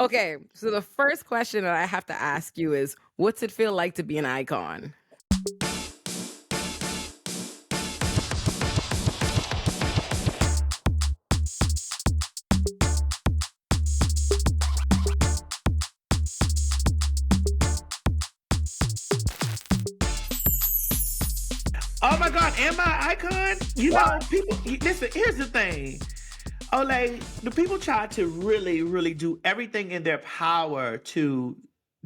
Okay, so the first question that I have to ask you is, what's it feel like to be an icon? Oh my God, am I icon? You know, people, listen, here's the thing. Olay, the people try to really, really do everything in their power to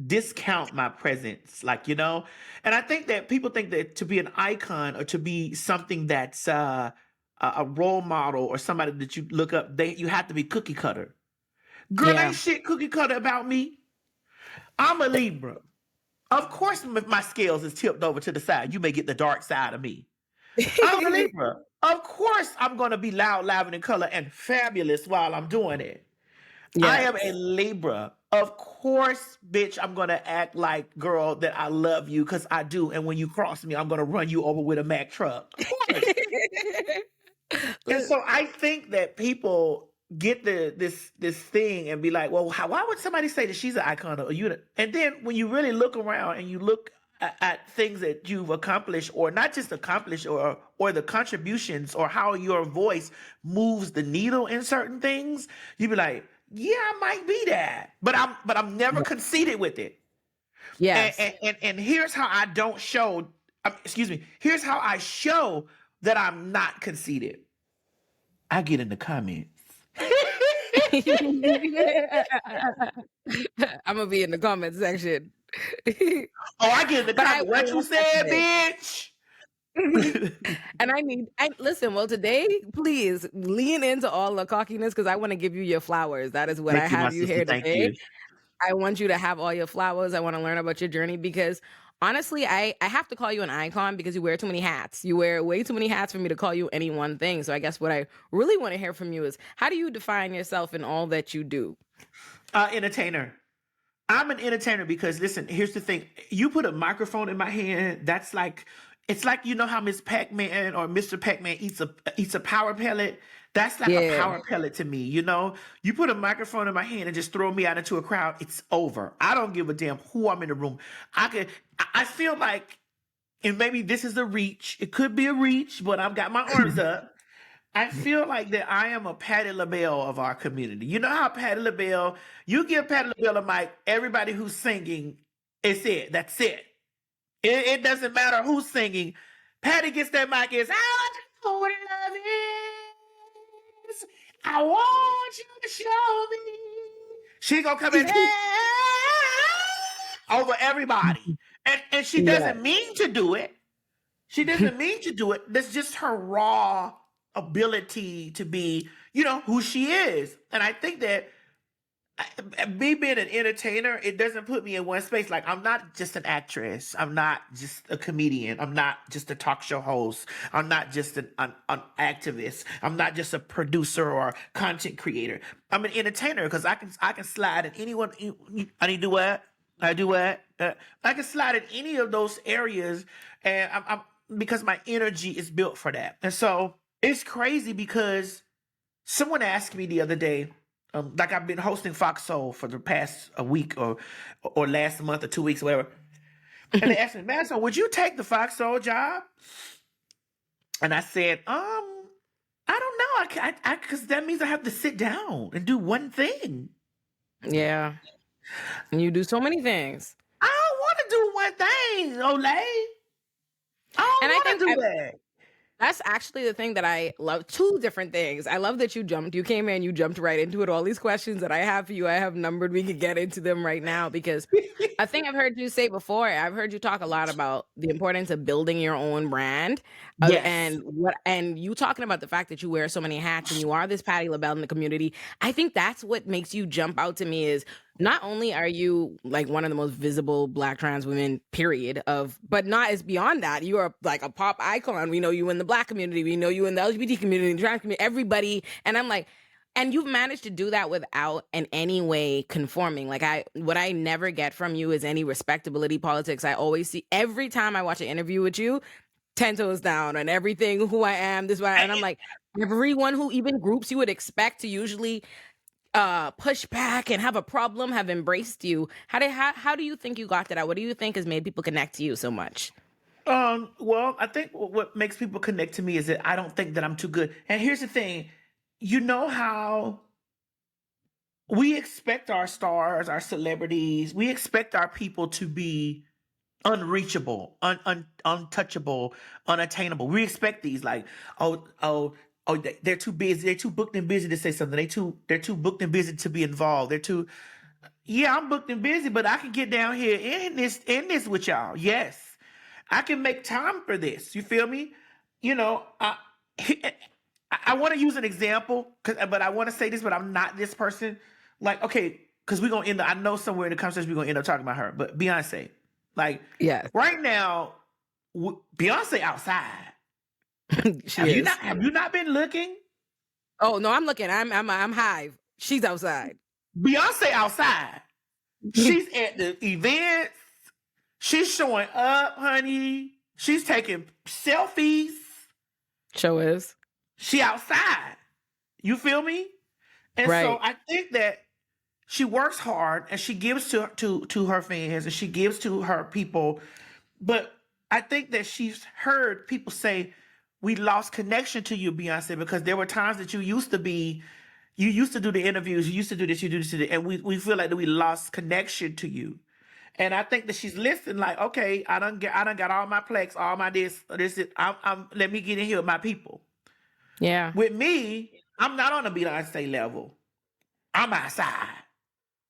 discount my presence. Like, and I think that people think that to be an icon or to be something that's a role model or somebody that you look up, you have to be cookie cutter. Girl, Yeah. ain't shit cookie cutter about me. I'm a Libra. Of course, if my scales is tipped over to the side, you may get the dark side of me. I'm a Libra. Of course, I'm going to be loud, lavender in color, and fabulous while I'm doing it. I am a Yes. Libra. Of course, bitch, I'm going to act like, girl, that I love you because I do. And when you cross me, I'm going to run you over with a Mack truck. Of course. And so I think that people get this thing and be like, well, why would somebody say that she's an icon or you? And then when you really look around and you look at things that you've accomplished, or not just accomplished, or the contributions, or how your voice moves the needle in certain things, you be like, yeah, I might be that, but I'm never conceited with it. Yes. And here's how I don't show. Excuse me. Here's how I show that I'm not conceited. I get in the comments. I'm gonna be in the comment section. Oh, I get in the But I comments. What you love that said, today. bitch? And I listen, well, today, please lean into all the cockiness because I want to give you your flowers. That is what I Thank you, my have you sister. here Thank today. you. I want you to have all your flowers. I want to learn about your journey because honestly, I have to call you an icon because you wear too many hats. You wear way too many hats for me to call you any one thing. So I guess what I really want to hear from you is how do you define yourself in all that you do? Entertainer. I'm an entertainer because listen, here's the thing. You put a microphone in my hand, that's like, it's like, you know how Miss Pac-Man or Mr. Pac-Man eats a power pellet. That's like a Yeah. power pellet to me, you know? You put a microphone in my hand and just throw me out into a crowd, it's over. I don't give a damn who I'm in the room. I feel like, and maybe this is a reach. It could be a reach, but I've got my arms up. I feel like that I am a Patti LaBelle of our community. You know how Patti LaBelle, you give Patti LaBelle a mic, everybody who's singing, it's it. That's it. It doesn't matter who's singing. Patti gets that mic, is, I know what love is. I want you to show me. She gonna come in, hey, over everybody. And she Yeah. doesn't mean to do it. She doesn't mean to do it. That's just her raw ability to be, who she is. And I think that me being an entertainer, it doesn't put me in one space. Like, I'm not just an actress. I'm not just a comedian. I'm not just a talk show host. I'm not just an activist. I'm not just a producer or content creator. I'm an entertainer because I can slide in anyone. I need to do what? I do what? I can slide in any of those areas, and I'm because my energy is built for that. And so it's crazy because someone asked me the other day, like I've been hosting Fox Soul for the past a week or last month or 2 weeks, or whatever. And they asked me, Madison, would you take the Fox Soul job? And I said, I don't know. I because that means I have to sit down and do one thing. Yeah. And you do so many things. I don't want to do one thing, Olay. I And don't I want think to do that. that's actually the thing that I love. Two different things. I love that you came in, you jumped right into it. All these questions that I have for you, I have numbered. We could get into them right now because a thing I've heard you say before, I've heard you talk a lot about the importance of building your own brand. Yes. And you talking about the fact that you wear so many hats and you are this Patti LaBelle in the community. I think that's what makes you jump out to me is not only are you like one of the most visible Black trans women, period, but not as beyond that. You are like a pop icon. We know you in the Black community. We know you in the LGBT community, the trans community, everybody. And I'm like, and you've managed to do that without in any way conforming. Like what I never get from you is any respectability politics. I always see every time I watch an interview with you, 10 toes down on everything, who I am, this, why, and I'm like, everyone who even groups you would expect to usually push back and have a problem have embraced you. How do you think you got to that? What do you think has made people connect to you so much? Well, I think what makes people connect to me is that I don't think that I'm too good. And here's the thing, you know how we expect our stars, our celebrities, we expect our people to be unreachable, untouchable, unattainable. We expect these like, they're too busy, they're too booked and busy to say something. They're too booked and busy to be involved. They're too, yeah, I'm booked and busy, but I can get down here in this with y'all. Yes, I can make time for this. You feel me? You know, I want to use an example, but I want to say this, but I'm not this person. Like, okay, because we're gonna end up, I know somewhere in the conversation we're gonna end up talking about her, but Beyonce. Like, Yes. right now, Beyonce outside. She Have is. you not been looking? Oh no, I'm looking. I'm Hive. She's outside. Beyonce outside. She's at the events. She's showing up, honey. She's taking selfies. Show is. She outside. You feel me? And Right. so I think that she works hard and she gives to her fans and she gives to her people. But I think that she's heard people say, we lost connection to you, Beyonce, because there were times that you used to do the interviews, you used to do this, you do this, and we feel like that we lost connection to you. And I think that she's listening, like, okay, I done got all my plex, all my this. Let me get in here with my people. Yeah. With me, I'm not on a Beyonce level. I'm outside.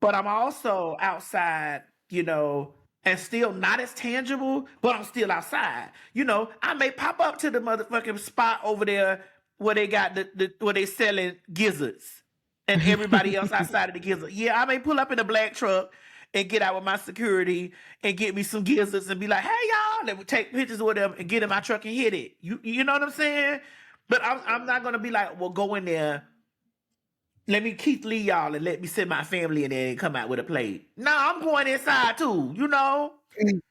But I'm also outside, you know, and still not as tangible, but I'm still outside. You know, I may pop up to the motherfucking spot over there where they got where they selling gizzards and everybody else outside of the gizzard. Yeah, I may pull up in a black truck and get out with my security and get me some gizzards and be like, hey y'all, let me take pictures with them and get in my truck and hit it. You know what I'm saying? But I'm not gonna be like, well, go in there. Let me Keith Lee y'all and let me send my family in there and come out with a plate. No, I'm going inside too, you know?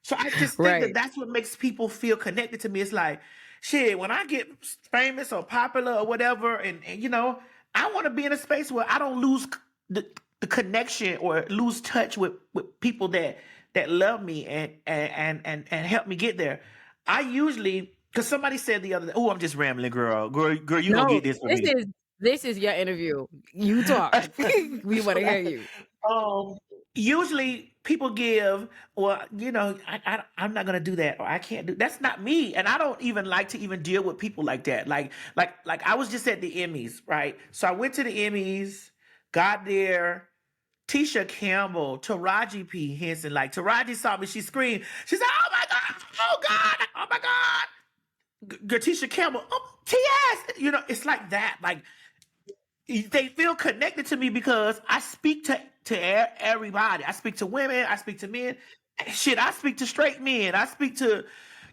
So I just think that that's what makes people feel connected to me. It's like, shit, when I get famous or popular or whatever, and you know, I want to be in a space where I don't lose the connection or lose touch with people that love me and help me get there. I usually, because somebody said the other day, oh, I'm just rambling, girl, you gonna get this from me. This is your interview. You talk. We want to hear you. Usually people give, well, you know, I'm not gonna do that, or I can't do. That's not me, and I don't even like to even deal with people like that. Like I was just at the Emmys, right? So I went to the Emmys, got there. Tisha Campbell, Taraji P. Henson, like Taraji saw me, she screamed. She said, "Oh my God! Oh God! Oh my God!" Tisha Campbell, oh, TS, you know, it's like that. Like they feel connected to me because I speak to everybody. I speak to women. I speak to men. Shit, I speak to straight men. I speak to,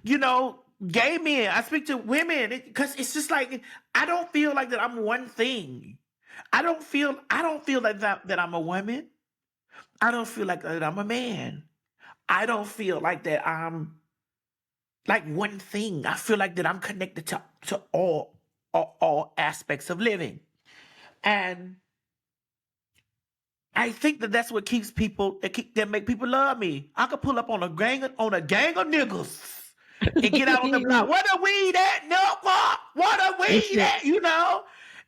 you know, gay men. I speak to women because it's just like I don't feel like that I'm one thing. I don't feel like that I'm a woman. I don't feel like that I'm a man. I don't feel like that I'm like one thing. I feel like that I'm connected to all aspects of living. And I think that that's what keeps people that make people love me. I could pull up on a gang of niggas and get out on the block. Where the weed at? No, what the weed at? You know,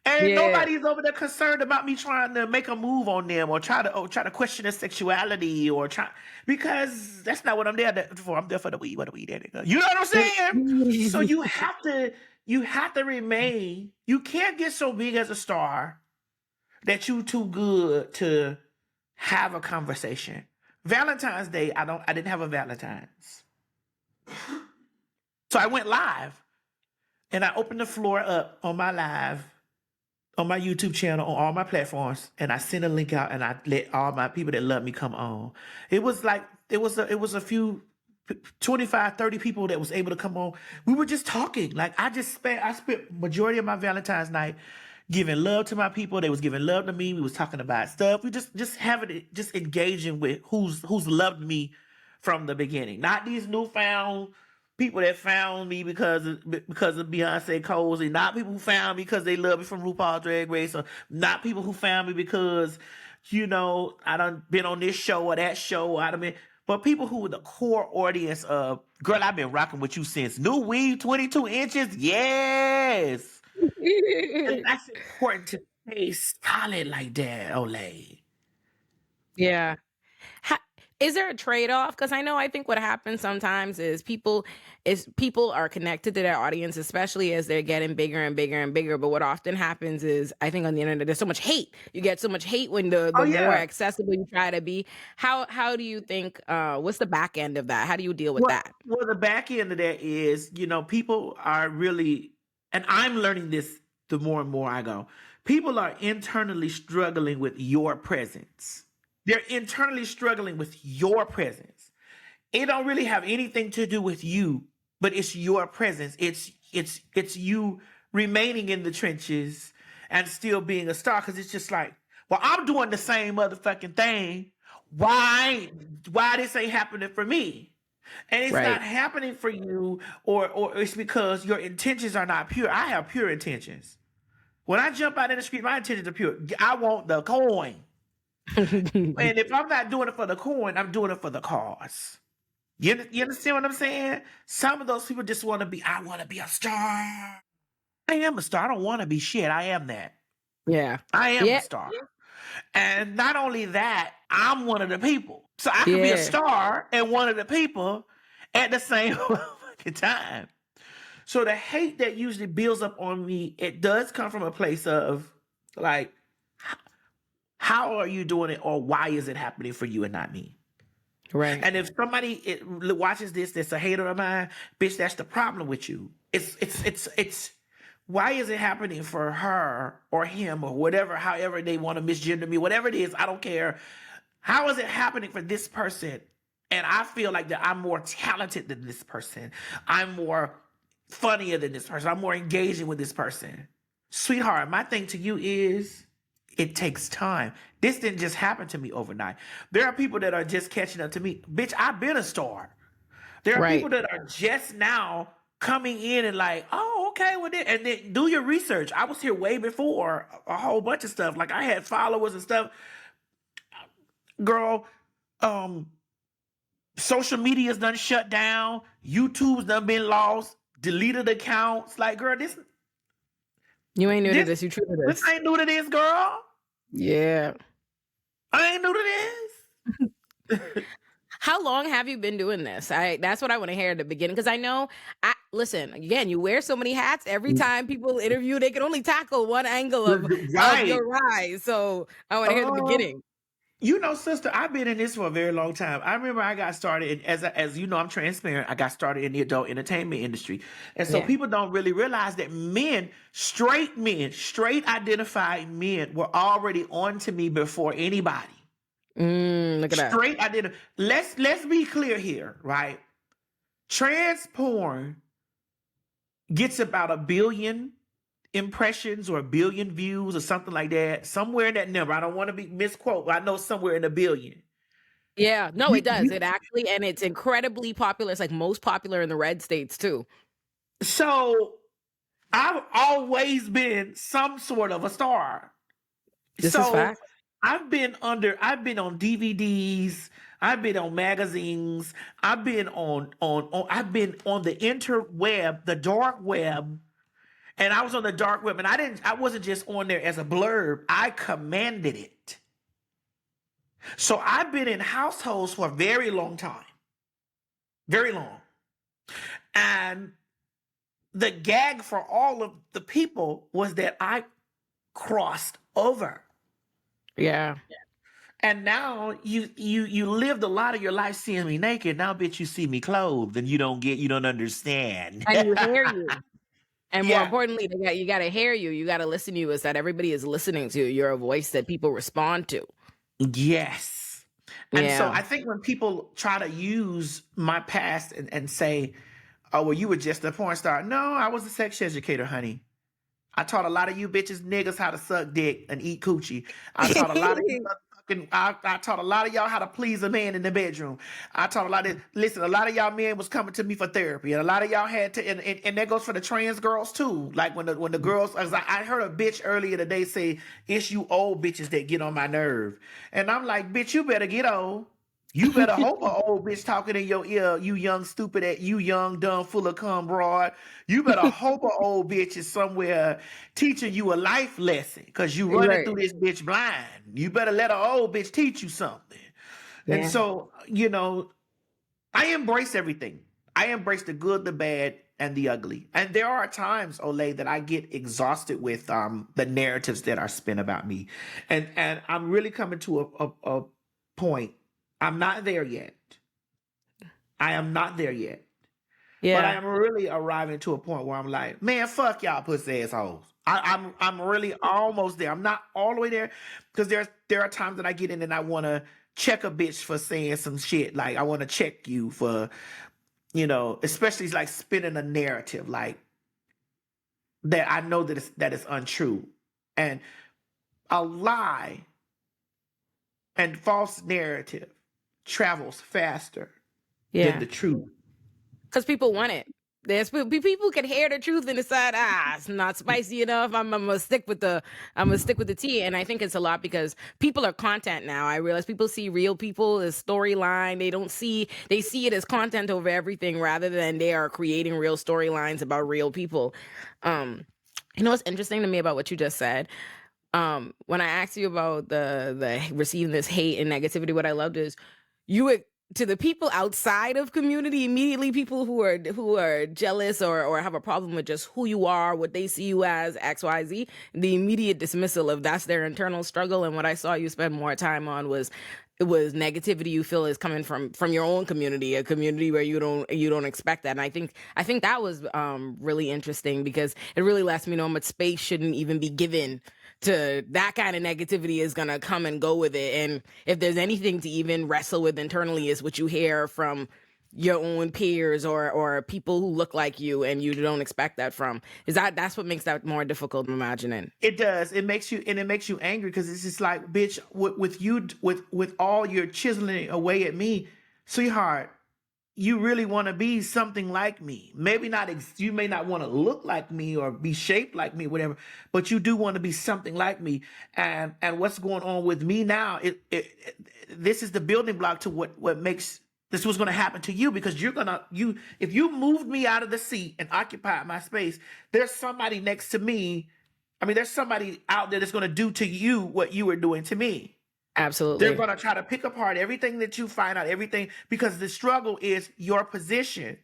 and nobody's over there concerned about me trying to make a move on them or try to question their sexuality or try, because that's not what I'm there for. I'm there for the weed. What the weed at? You know what I'm saying? So you have to remain. You can't get so big as a star that you too good to have a conversation. Valentine's Day, I didn't have a Valentine's. So I went live and I opened the floor up on my live, on my YouTube channel, on all my platforms, and I sent a link out and I let all my people that love me come on. It was a few 25, 30 people that was able to come on. We were just talking. Like I spent majority of my Valentine's night giving love to my people. They was giving love to me. We was talking about stuff. We just having it, just engaging with who's loved me from the beginning. Not these newfound people that found me because of Beyonce Cozy, not people who found me because they love me from RuPaul Drag Race, or not people who found me because, I done been on this show or that show, but people who were the core audience of, girl, I've been rocking with you since New Weave 22 inches. Yes. And that's important to stay solid like that, Olay. Yeah. Ha- is there a trade-off? Because I think what happens sometimes is people are connected to their audience, especially as they're getting bigger and bigger and bigger. But what often happens is, I think on the internet, there's so much hate. You get so much hate when Oh the more yeah. accessible you try to be. How do you think? What's the back end of that? How do you deal with that? Well, the back end of that is, people are really, and I'm learning this the more and more I go. People are internally struggling with your presence. They're internally struggling with your presence. It don't really have anything to do with you, but it's your presence. It's you remaining in the trenches and still being a star. Because it's just like, well, I'm doing the same motherfucking thing. Why this ain't happening for me? And it's Right. not happening for you, or it's because your intentions are not pure. I have pure intentions. When I jump out in the street, my intentions are pure. I want the coin. And if I'm not doing it for the coin, I'm doing it for the cause. You understand what I'm saying? Some of those people just want to be, I want to be a star. I am a star. I don't want to be shit. I am that. Yeah. I am a Yeah. star. And not only that, I'm one of the people. So I can be a Yeah. star and one of the people at the same fucking time. So the hate that usually builds up on me, it does come from a place of like, how are you doing it, or why is it happening for you and not me? Right. And if somebody watches this that's a hater of mine, bitch, that's the problem with you. It's why is it happening for her or him or whatever, however they want to misgender me, whatever it is, I don't care. How is it happening for this person? And I feel like that I'm more talented than this person. I'm more funnier than this person. I'm more engaging with this person. Sweetheart, my thing to you is, it takes time. This didn't just happen to me overnight. There are people that are just catching up to me. Bitch, I've been a star. There are people that are just now coming in and like, oh, okay, well then, and then do your research. I was here way before a whole bunch of stuff. Like I had followers and stuff. Girl, social media's done shut down. YouTube's done been lost. Deleted accounts. Like, girl, this You ain't new to this. You true to this this. ain't new to this, girl. Yeah. I ain't new to this. How long have you been doing this? That's what I want to hear at the beginning, because I know, listen, again, you wear so many hats. Every time people interview, they can only tackle one angle of your rise. So I want to hear the beginning. Sister, I've been in this for a very long time. I remember I got started as you know, I'm transparent. I got started in the adult entertainment industry. And so people don't really realize that straight identified men were already on to me before anybody. Look at that. Straight identified. Let's be clear here, right? Trans porn gets about 1 billion impressions or 1 billion views or something like that, somewhere in that number. I don't want to be misquote, but I know somewhere in 1 billion. Yeah, no, it does. It actually, and it's incredibly popular. It's like most popular in the red states too. So I've always been some sort of a star. This is fact. I've been on DVDs, I've been on magazines, I've been on the interweb, the dark web. And I was on the dark web, and I wasn't just on there as a blurb. I commanded it. So I've been in households for a very long time. Very long. And the gag for all of the people was that I crossed over. Yeah. And now you lived a lot of your life seeing me naked. Now, bitch, you see me clothed, and you don't understand. And you hear you. And more importantly, you got to hear you. You got to listen to you. Is that everybody is listening to you. You're a voice that people respond to. Yes. And so I think when people try to use my past and say, oh, well, you were just a porn star. No, I was a sex educator, honey. I taught a lot of you bitches niggas how to suck dick and eat coochie. I taught a lot of you I taught a lot of y'all how to please a man in the bedroom. I taught a lot of, listen, a lot of y'all men was coming to me for therapy, and a lot of y'all had to, and that goes for the trans girls too. Like when the girls, I heard a bitch earlier today say, "It's you old bitches that get on my nerve," and I'm like, bitch, you better get old. You better hope an old bitch talking in your ear, you young stupid, you young dumb full of cum broad. You better hope an old bitch is somewhere teaching you a life lesson, because you running Right. through this bitch blind. You better let an old bitch teach you something. And Yeah. so, I embrace everything. I embrace the good, the bad, and the ugly. And there are times, Olay, that I get exhausted with the narratives that are spin about me. And I'm really coming to a point. I'm not there yet. I am not there yet. But I Yeah. am really arriving to a point where I'm like, man, fuck y'all pussy assholes. I'm really almost there. I'm not all the way there, because there are times that I get in and I want to check a bitch for saying some shit. Like, I want to check you for, especially like spinning a narrative like that. I know that it's untrue, and a lie and false narrative travels faster than Yeah. the truth. Because people want it. People can hear the truth and decide, it's not spicy enough. I'm gonna stick with the tea. And I think it's a lot because people are content now. I realize people see real people as storyline. They see it as content over everything rather than they are creating real storylines about real people. What's interesting to me about what you just said? When I asked you about the receiving this hate and negativity, what I loved is you, to the people outside of community, immediately people who are jealous or have a problem with just who you are, what they see you as, XYZ, the immediate dismissal of that's their internal struggle. And what I saw you spend more time on was negativity you feel is coming from your own community, a community where you don't expect that. And I think that was really interesting, because it really lets me know how much space shouldn't even be given to that kind of negativity is going to come and go with it. And if there's anything to even wrestle with internally, is what you hear from your own peers or people who look like you and you don't expect that from. That's what makes that more difficult, I'm imagining. It does. It makes you angry, because it's just like, bitch, with all your chiseling away at me, sweetheart. You really want to be something like me. Maybe not. You may not want to look like me or be shaped like me, whatever. But you do want to be something like me. And what's going on with me now? This is the building block to what makes this was going to happen to you, because if you moved me out of the seat and occupied my space, there's somebody next to me. I mean, there's somebody out there that's going to do to you what you were doing to me. They're Absolutely. going to try to pick apart everything that you find out, everything, because the struggle is your position.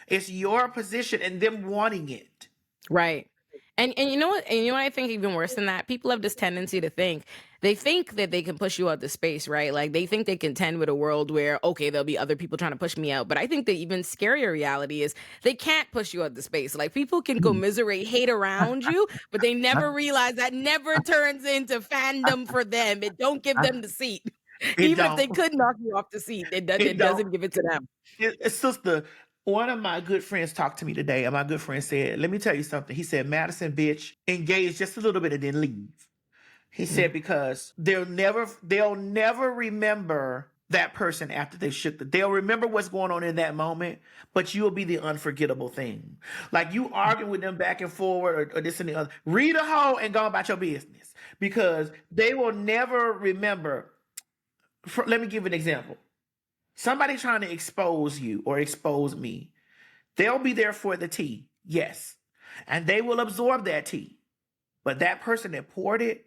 It's your position and them wanting it. Right. And you know what? And you know what I think even worse than that? People have this tendency to think that they can push you out the space, right? Like they think they contend with a world where, okay, there'll be other people trying to push me out. But I think the even scarier reality is they can't push you out the space. Like people can commiserate, hate around you, but they never realize that never turns into fandom for them. It don't give them the seat. It Even if they don't. could knock you off the seat, It it don't. doesn't give it to them. Sister, one of my good friends talked to me today, and my good friend said, let me tell you something. He said, Madison, bitch, engage just a little bit and then leave. He said, because they'll never remember that person after they they'll remember what's going on in that moment, but you'll be the unforgettable thing. Like you arguing with them back and forward or this and the other. Read a hoe and go about your business, because they will never remember. Let me give an example. Somebody trying to expose you or expose me, they'll be there for the tea, yes. And they will absorb that tea. But that person that poured it,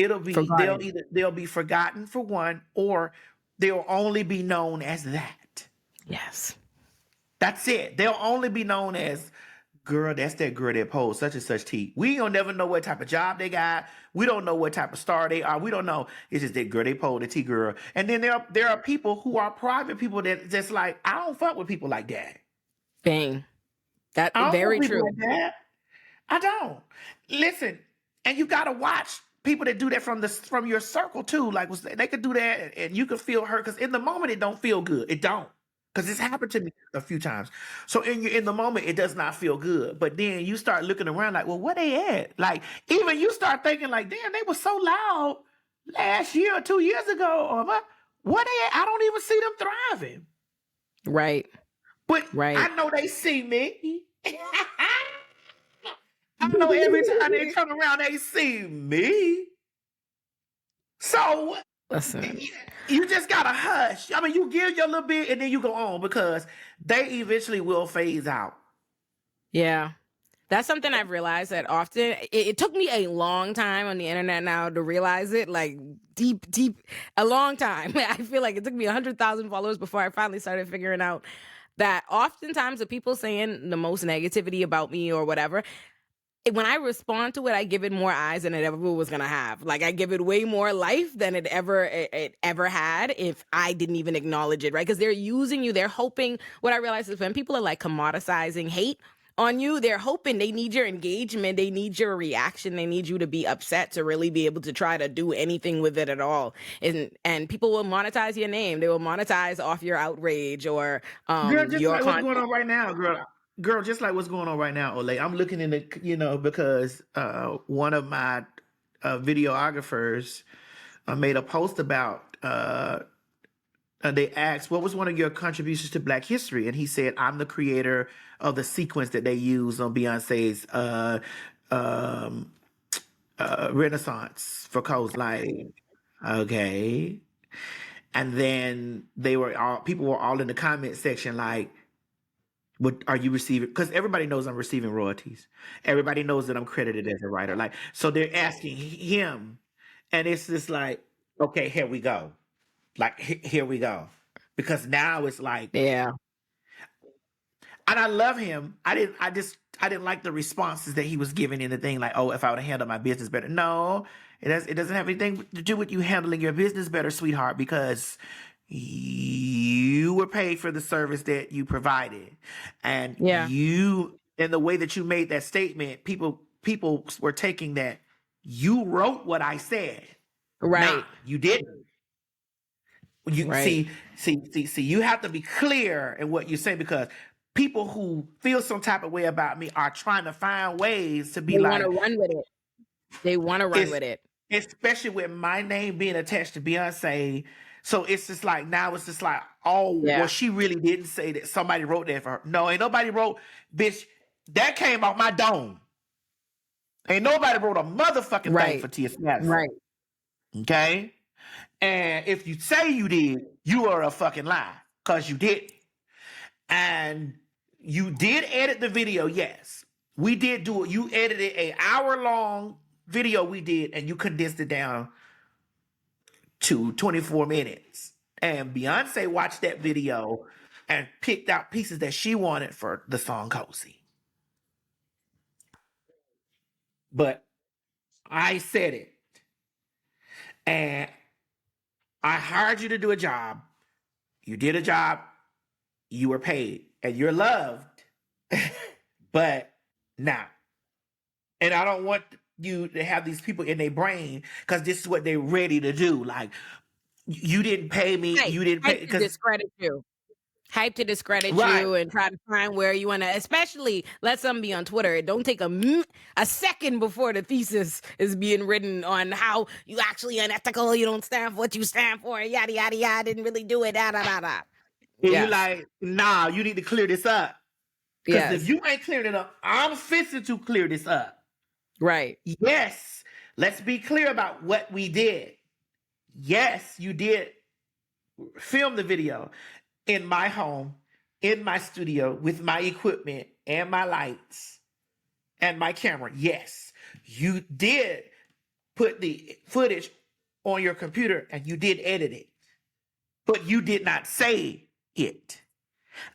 Forgotten. they'll be forgotten for one, or they'll only be known as that. Yes. That's it. They'll only be known as, girl, that's that girl that posed such and such tea. We don't never know what type of job they got. We don't know what type of star they are. We don't know. It's just that girl they posed the tea girl. And then there are people who are private people that just like, I don't fuck with people like that. Bang. That I don't very want people true. like that. I don't. Listen, and you gotta watch people that do that from your circle too. Like they could do that, and you could feel hurt, because in the moment it don't feel good. It don't, because it's happened to me a few times. So in the moment it does not feel good. But then you start looking around like, well, where they at? Like even you start thinking like, damn, they were so loud. last year or 2 years ago, or what they at? I don't even see them thriving. Right. But Right. I know they see me. I know every time they turn around, they see me. So Listen. you just gotta hush. I mean, you give your little bit and then you go on because they eventually will phase out. Yeah. That's something I've realized that often. It took me a long time on the internet now to realize it, like deep, a long time. I feel like it took me 100,000 followers before I finally started figuring out that oftentimes the people saying the most negativity about me or whatever, when I respond to it, I give it more eyes than it ever was gonna have. Like I give it way more life than it ever had if I didn't even acknowledge it, right? Because they're using you. They're hoping. What I realize is when people are like commoditizing hate on you, they're hoping they need your engagement, they need your reaction, they need you to be upset to really be able to try to do anything with it at all. And people will monetize your name. They will monetize off your outrage or Girl, just your like what's content. going on right now, girl. Girl, just like what's going on right now, Olay. I'm looking in the, because one of my videographers made a post about. They asked, "What was one of your contributions to Black history?" And he said, "I'm the creator of the sequence that they used on Beyonce's um, Renaissance for Cozy." Like, okay. And then people were all in the comment section like, what are you receiving? Because everybody knows I'm receiving royalties. Everybody knows that I'm credited as a writer. Like, so they're asking him, and it's just like, okay, here we go. Like, here we go. Because now it's like, Yeah. and I love him. I didn't like the responses that he was giving in the thing, like, oh, if I would have handled my business better. No, it doesn't have anything to do with you handling your business better, sweetheart, because you were paid for the service that you provided. And Yeah. in the way that you made that statement, people were taking that you wrote what I said. Nah, Right. you didn't. You Right. see, you have to be clear in what you're saying, because people who feel some type of way about me are trying to find ways to be They want to like, run with it. They want to run it's with it. especially with my name being attached to Beyonce. So it's just like, now it's just like, oh, well, Yeah. she really didn't say that. Somebody wrote that for her. No, ain't nobody wrote, bitch. That came off my dome. Ain't nobody wrote a motherfucking thing Right. for TS Madison. Right. Okay? And if you say you did, you are a fucking lie, because you didn't. And you did edit the video, yes. We did do it. You edited an hour-long video we did, and you condensed it down to 24 minutes. And Beyonce watched that video and picked out pieces that she wanted for the song Cozy. But I said it. And I hired you to do a job. You did a job. You were paid. And you're loved. But now, and I don't want you to have these people in their brain, because this is what they're ready to do. Like, you didn't pay me. Hype. You didn't pay, Hype to because discredit you. Hype to discredit right. you and try to find where you want to, especially let something be on Twitter. It don't take a second before the thesis is being written on how you actually unethical, you don't stand for what you stand for, yada, yada, yada, didn't really do it, da, da, da, da. And you Yes. like, nah, you need to clear this up. Because if Yes. you ain't clearing it up, I'm fixing to clear this up. Right. Yes, let's be clear about what we did. Yes, you did film the video in my home, in my studio, with my equipment and my lights and my camera. Yes, you did put the footage on your computer and you did edit it, but you did not say it.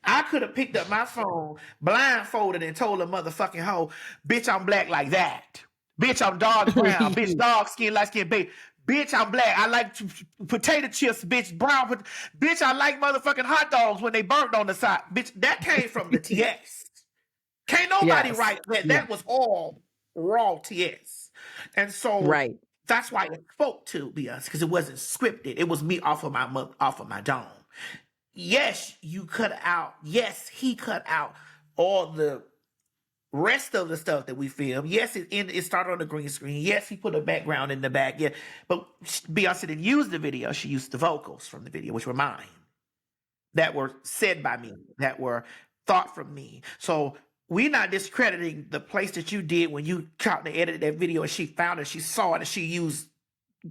I could have picked up my phone, blindfolded, and told a motherfucking hoe, bitch, I'm black like that. Bitch, I'm dark brown. Bitch, dark skin, light skin, baby. Bitch, I'm black. I like potato chips, bitch, brown. Bitch, I like motherfucking hot dogs when they burnt on the side. Bitch, that came from the TS. Can't nobody Yes. write that. That was all raw TS. And so Right. that's why it spoke to us, because it wasn't scripted. It was me off of my dome. Yes, you cut out. Yes, he cut out all the rest of the stuff that we filmed, yes, it started on the green screen. Yes, he put a background in the back. Yeah, but Beyonce didn't use the video. She used the vocals from the video, which were mine, that were said by me, that were thought from me. So we're not discrediting the place that you did when you tried to edit that video and she found it, she saw it, and she used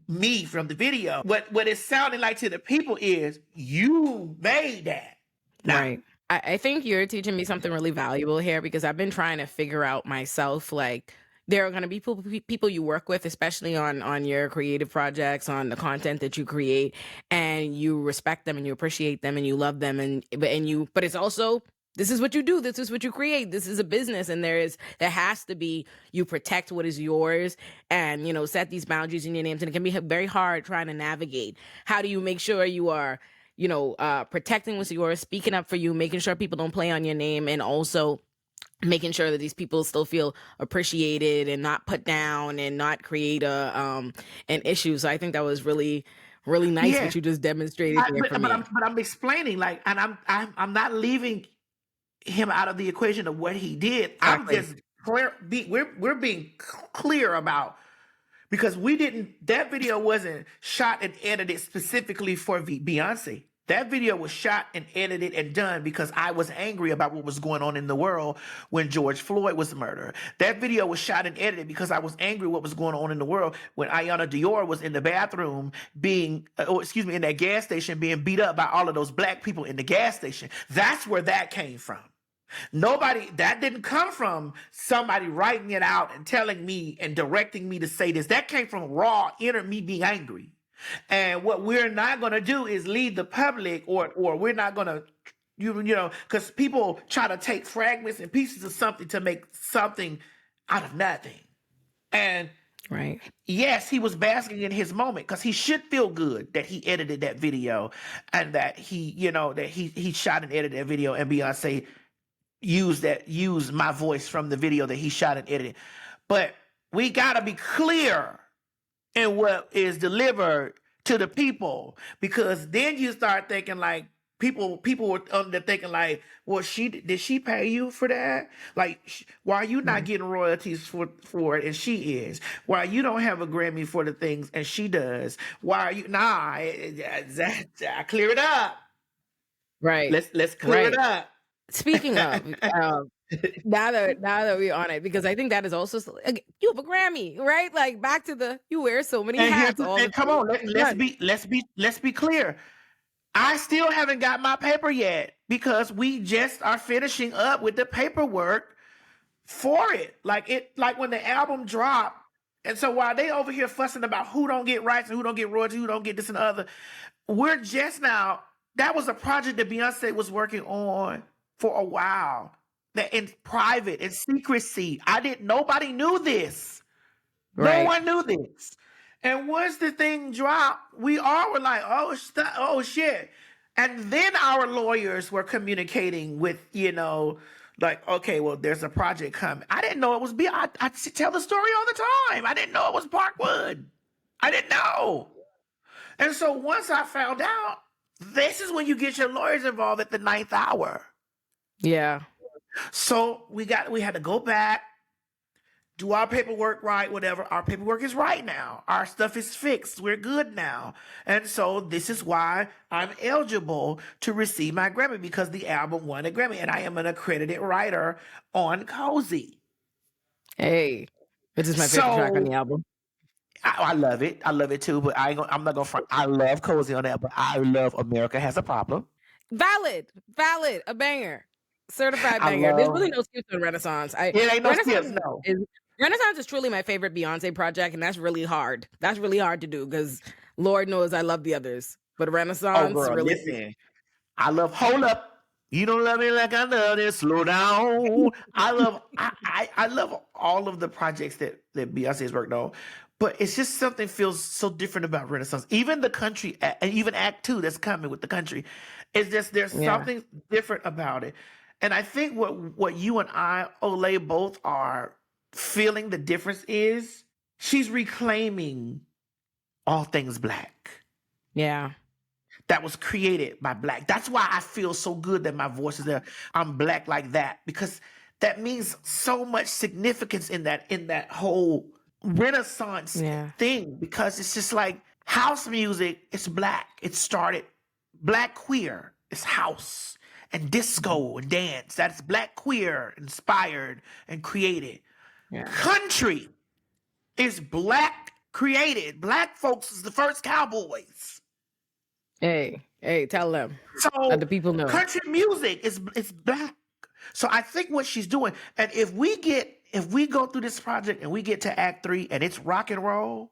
me from the video. What it sounded like to the people is you made that. Now, Right. I think you're teaching me something really valuable here, because I've been trying to figure out myself, like, there are going to be people you work with, especially on your creative projects, on the content that you create, and you respect them and you appreciate them and you love them, but it's also, this is what you do, this is what you create, this is a business, and there has to be, you protect what is yours, and set these boundaries in your names, and it can be very hard trying to navigate. How do you make sure you are protecting what's yours, speaking up for you, making sure people don't play on your name, and also making sure that these people still feel appreciated and not put down and not create an issue. So I think that was really, really nice yeah, what you just demonstrated there for me. but I'm explaining, like, and I'm not leaving him out of the equation of what he did. Exactly. I'm just clear. We're being clear about, because that video wasn't shot and edited specifically for Beyonce. That video was shot and edited and done because I was angry about what was going on in the world when George Floyd was murdered. That video was shot and edited because I was angry what was going on in the world when Aiyana Dior was in the bathroom in that gas station being beat up by all of those black people in the gas station. That's where that came from. That didn't come from somebody writing it out and telling me and directing me to say this. That came from raw inner me being angry. And what we're not going to do is lead the public, or we're not going to, because people try to take fragments and pieces of something to make something out of nothing. And right, yes, he was basking in his moment, because he should feel good that he edited that video, and that he shot and edited that video, and Beyonce used my voice from the video that he shot and edited. But we got to be clear in what is delivered to the people, because then you start thinking like people were under thinking like, well, did she pay you for that? Like, why are you not getting royalties for it and she is? Why you don't have a Grammy for the things and she does? Why are you? I clear it up. right. Let's clear it up. Speaking of, now that we're on it, because I think that is also, you have a Grammy, right? Like, back to you wear so many hats all the come time. on, let's be clear. I still haven't got my paper yet, because we just are finishing up with the paperwork for it. Like when the album dropped, and so while they over here fussing about who don't get rights and who don't get royalties, who don't get this and the other, we're just now. That was a project that Beyonce was working on for a while, that in private, in secrecy. Nobody knew this. Right. No one knew this. And once the thing dropped, we all were like, oh shit. And then our lawyers were communicating with, like, okay, well, there's a project coming. I didn't know it was I tell the story all the time. I didn't know it was Parkwood. I didn't know. And so once I found out, this is when you get your lawyers involved at the 9th hour. Yeah. So we had to go back, do our paperwork right, whatever. Our paperwork is right now. Our stuff is fixed. We're good now. And so this is why I'm eligible to receive my Grammy, because the album won a Grammy, and I am an accredited writer on Cozy. Hey, this is my favorite track on the album. I love it. I love it too, but I'm not gonna front. I love Cozy on that, but I love America Has a Problem. Valid, a banger. Certified banger. There's really no skips on Renaissance. It ain't no skips, no. Renaissance is truly my favorite Beyonce project, and that's really hard. That's really hard to do, because Lord knows I love the others. But Renaissance, really. Listen, I love Hold Up. You don't love me like I love it. Slow down. I love all of the projects that Beyonce has worked on. But it's just something feels so different about Renaissance. Even the country, and even Act 2 that's coming with the country. It's just, there's something different about it. And I think what you and I, Olay, both are feeling the difference is she's reclaiming all things Black. Yeah. That was created by Black. That's why I feel so good that my voice is there. I'm Black like that, because that means so much significance in that whole Renaissance Yeah. thing, because it's just like house music. It's black. It started black queer. It's house and disco and dance. That's black queer inspired and created. Yeah. Country is black created. Black folks is the first cowboys. Hey, tell them. Let the So people know. country music is black. So I think what she's doing, and if we go through this project and we get to Act 3 and it's rock and roll,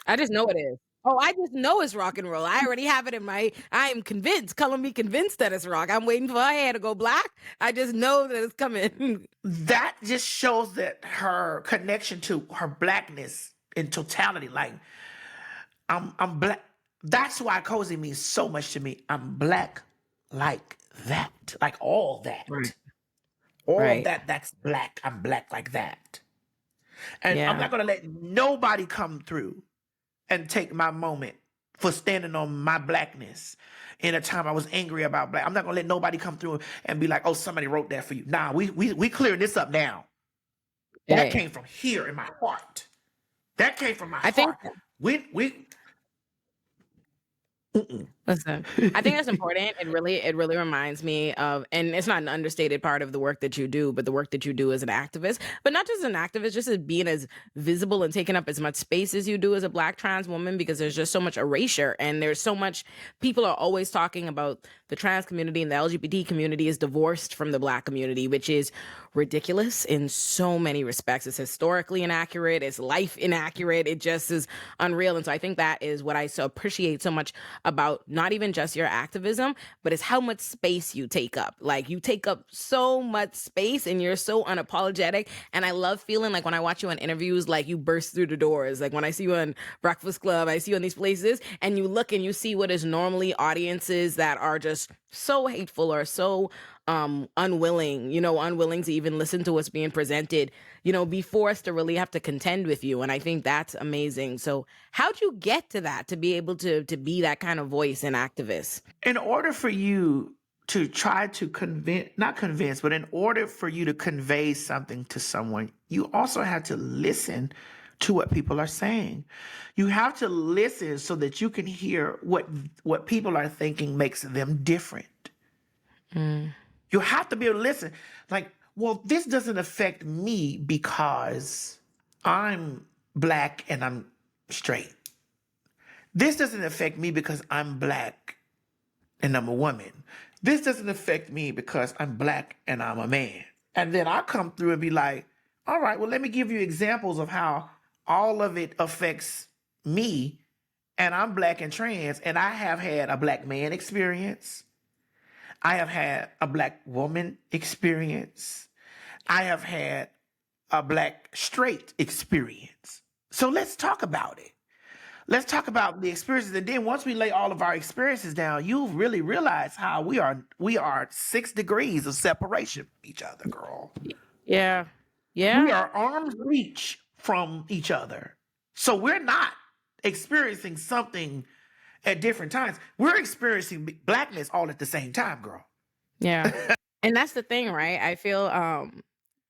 I just know it is. Oh, I just know it's rock and roll. I already have it in my. I am convinced. Color me convinced that it's rock. I'm waiting for her hair to go black. I just know that it's coming. that just shows that her connection to her blackness in totality. Like I'm black. That's why Cozy means so much to me. I'm black like that. Like all that. Right. All of Right. that, that's black. I'm black like that. And I'm Yeah. not gonna let nobody come through and take my moment for standing on my blackness in a time I was angry about black. I'm not gonna let nobody come through and be like, oh, somebody wrote that for you. Nah, we clearing this up now. That Hey, came from here in my heart. That came from my I think. heart. We mm-mm. Listen, I think that's important. It really reminds me of, and it's not an understated part of the work that you do, but the work that you do as an activist, but not just an activist, just as being as visible and taking up as much space as you do as a Black trans woman, because there's just so much erasure and there's so much, people are always talking about the trans community and the LGBT community is divorced from the Black community, which is ridiculous in so many respects. It's historically inaccurate, it's life inaccurate, it just is unreal. And so I think that is what I so appreciate so much about not even just your activism, but it's how much space you take up. Like you take up so much space and you're so unapologetic. And I love feeling like when I watch you on interviews, like you burst through the doors. Like when I see you on Breakfast Club, I see you in these places and you look and you see what is normally audiences that are just so hateful or so unwilling to even listen to what's being presented, be forced to really have to contend with you. And I think that's amazing. So how'd you get to that, to be able to be that kind of voice and activist? In order for you to try to not convince, but in order for you to convey something to someone, you also have to listen to what people are saying. You have to listen so that you can hear what people are thinking makes them different. You have to be able to listen. Like, well, this doesn't affect me because I'm Black and I'm straight. This doesn't affect me because I'm Black and I'm a woman. This doesn't affect me because I'm Black and I'm a man. And then I come through and be like, all right, well, let me give you examples of how all of it affects me, and I'm Black and trans, and I have had a Black man experience. I have had a Black woman experience. I have had a Black straight experience. So let's talk about it. Let's talk about the experiences. And then once we lay all of our experiences down, you'll really realize how we are 6 degrees of separation from each other, girl. Yeah. We are arm's reach from each other. So we're not experiencing something at different times. We're experiencing Blackness all at the same time, girl. Yeah. And that's the thing, right? I feel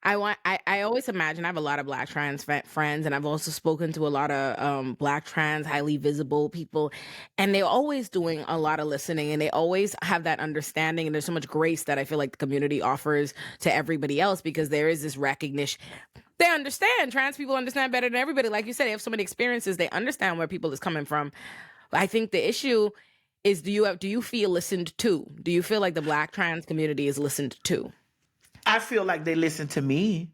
I always imagine, I have a lot of Black trans friends, and I've also spoken to a lot of Black trans highly visible people, and they're always doing a lot of listening, and they always have that understanding, and there's so much grace that I feel like the community offers to everybody else, because there is this recognition. They understand. Trans people understand better than everybody. Like you said, they have so many experiences. They understand where people is coming from. I think the issue is, do you feel listened to? Do you feel like the Black trans community is listened to? I feel like they listen to me.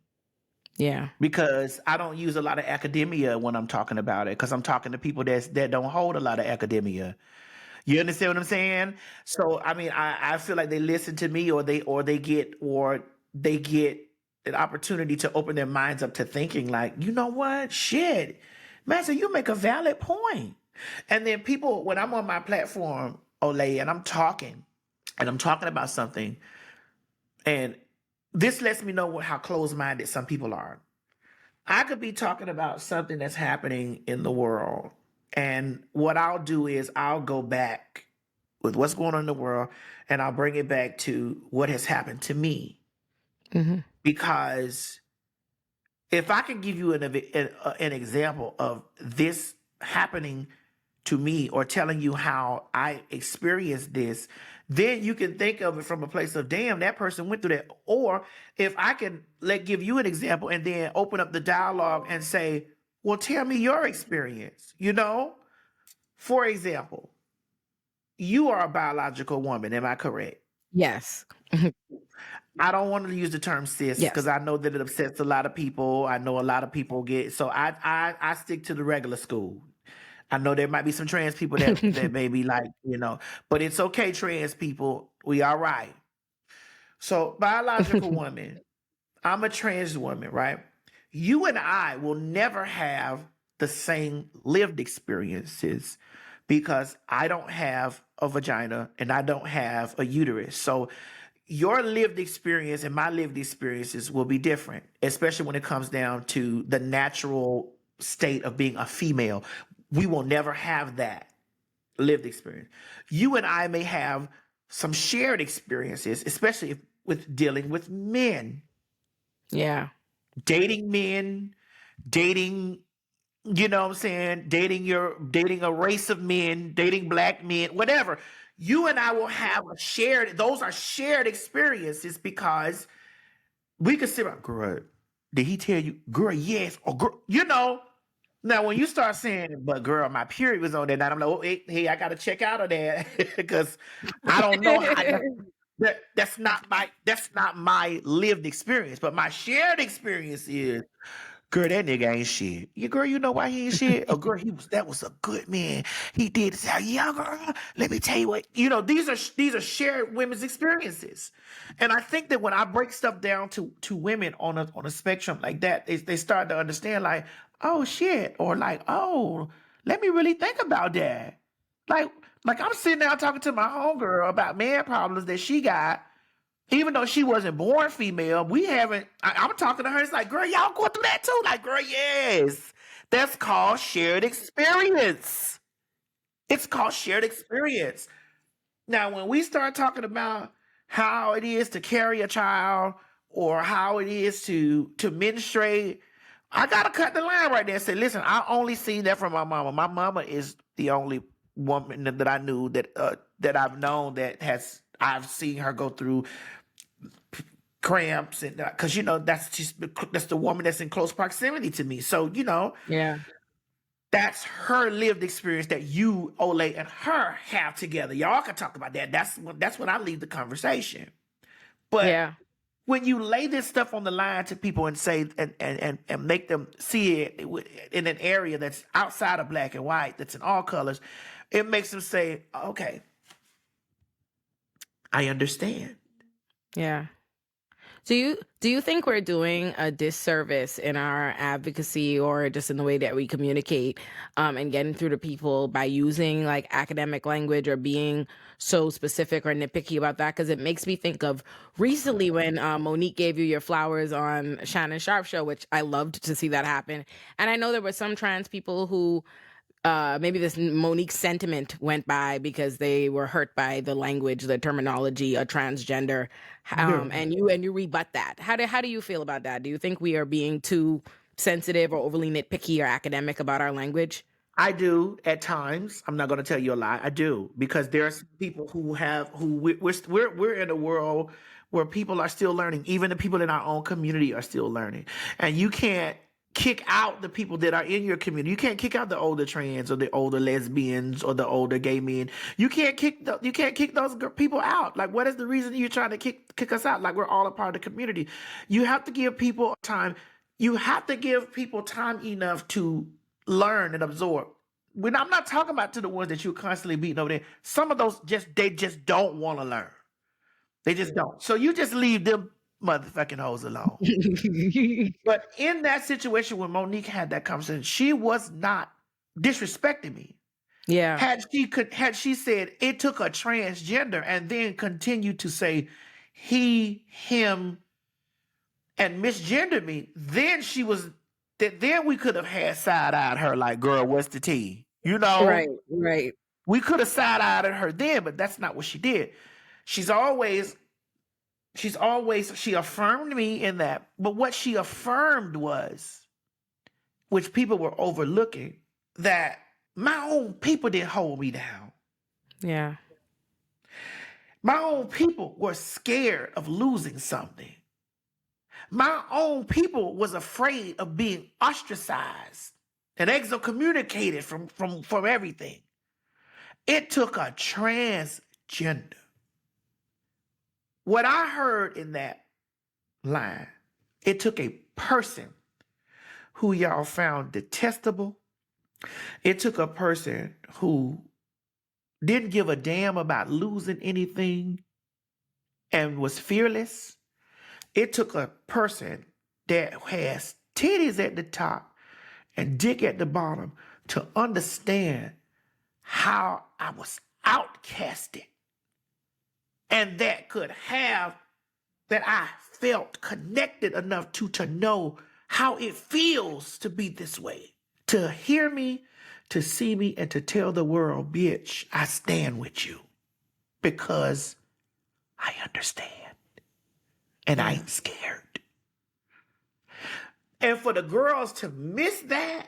Yeah. Because I don't use a lot of academia when I'm talking about it, because I'm talking to people that don't hold a lot of academia. You understand what I'm saying? So I mean, I feel like they listen to me, or they get an opportunity to open their minds up to thinking like, you know what? Shit. Master, you make a valid point. And then people, when I'm on my platform, Olay, and I'm talking about something, and this lets me know how closed-minded some people are. I could be talking about something that's happening in the world, and what I'll do is I'll go back with what's going on in the world, and I'll bring it back to what has happened to me. Mhm. Because if I can give you an example of this happening to me or telling you how I experienced this, then you can think of it from a place of, damn, that person went through that. Or if I can give you an example and then open up the dialogue and say, well, tell me your experience. For example, you are a biological woman. Am I correct? Yes. I don't want to use the term cis because Yes. I know that it upsets a lot of people. I know a lot of people get, so I stick to the regular school. I know there might be some trans people that may be like, but it's okay, trans people. We all right. So biological woman, I'm a trans woman, right? You and I will never have the same lived experiences because I don't have a vagina and I don't have a uterus. So your lived experience and my lived experiences will be different, especially when it comes down to the natural state of being a female. We will never have that lived experience. You and I may have some shared experiences, especially with dealing with men, Yeah. dating men, dating, what I'm saying, dating a race of men, dating black men, whatever. You and I will have those are shared experiences because we could sit around, girl, did he tell you, girl, yes, or girl, Now, when you start saying, but girl, my period was on that night, I'm like, oh, hey, I got to check out of that because I don't know how that's not my lived experience, but my shared experience is, girl, that nigga ain't shit. Yeah, girl, you know why he ain't shit? Oh, girl, that was a good man. He did this. Yeah, girl, let me tell you what. These are shared women's experiences, and I think that when I break stuff down to women on a spectrum like that, they start to understand like, oh shit, or like, oh, let me really think about that. Like, like I'm sitting down talking to my homegirl about man problems that she got. Even though she wasn't born female, I'm talking to her. It's like, girl, y'all going through that too? Like, girl, yes. That's called shared experience. It's called shared experience. Now, when we start talking about how it is to carry a child or how it is to menstruate, I gotta cut the line right there and say, listen, I only see that from my mama. My mama is the only woman that I knew that I've known I've seen her go through cramps and because that's the woman that's in close proximity to me. So Yeah. that's her lived experience that you, Olay, and her have together. Y'all can talk about that. That's when I leave the conversation. But Yeah. when you lay this stuff on the line to people and say and make them see it in an area that's outside of black and white, that's in all colors, it makes them say, okay, I understand. Yeah. Do you think we're doing a disservice in our advocacy or just in the way that we communicate and getting through to people by using like academic language or being so specific or nitpicky about that? Because it makes me think of recently when Monique gave you your flowers on Shannon Sharpe show, which I loved to see that happen. And I know there were some trans people who maybe this Monique sentiment went by because they were hurt by the language, the terminology, a transgender, No. and you rebut that. How do you feel about that? Do you think we are being too sensitive or overly nitpicky or academic about our language? I do at times. I'm not going to tell you a lie. I do because there are some people we're in a world where people are still learning. Even the people in our own community are still learning, and you can't kick out the people that are in your community. You can't kick out the older trans or the older lesbians or the older gay men. You can't kick those people out. Like, what is the reason you're trying to kick us out? Like, we're all a part of the community. You have to give people time. You have to give people time enough to learn and absorb. I'm not talking about to the ones that you're constantly beating over there. Some of those they just don't want to learn. They just don't. So you just leave them motherfucking hoes alone. But in that situation when Monique had that conversation, she was not disrespecting me. Yeah. Had she said it took a transgender and then continued to say he, him, and misgendered me, then we could have had side-eyed her like, girl, what's the tea? Right. Right. We could have side-eyed her then, but that's not what she did. She's always she affirmed me in that. But what she affirmed was, which people were overlooking, that my own people didn't hold me down. Yeah. My own people were scared of losing something. My own people was afraid of being ostracized and excommunicated from everything. It took a transgender. What I heard in that line, it took a person who y'all found detestable. It took a person who didn't give a damn about losing anything and was fearless. It took a person that has titties at the top and dick at the bottom to understand how I was outcasted, and that I felt connected enough to know how it feels to be this way, to hear me, to see me, and to tell the world, bitch, I stand with you because I understand and I ain't scared. And for the girls to miss that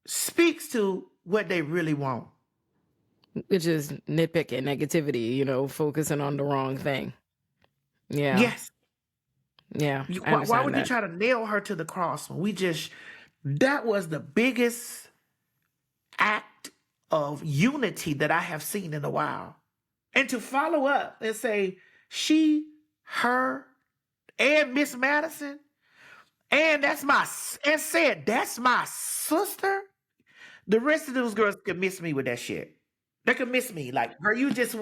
speaks to what they really want. Which is nitpicking, negativity, focusing on the wrong thing. Yeah. Yes. Yeah. Why would you try to nail her to the cross when that was the biggest act of unity that I have seen in a while. And to follow up and say, she, her, and Miss Madison, and that's my sister. The rest of those girls could miss me with that shit. They could miss me. Like, girl, you just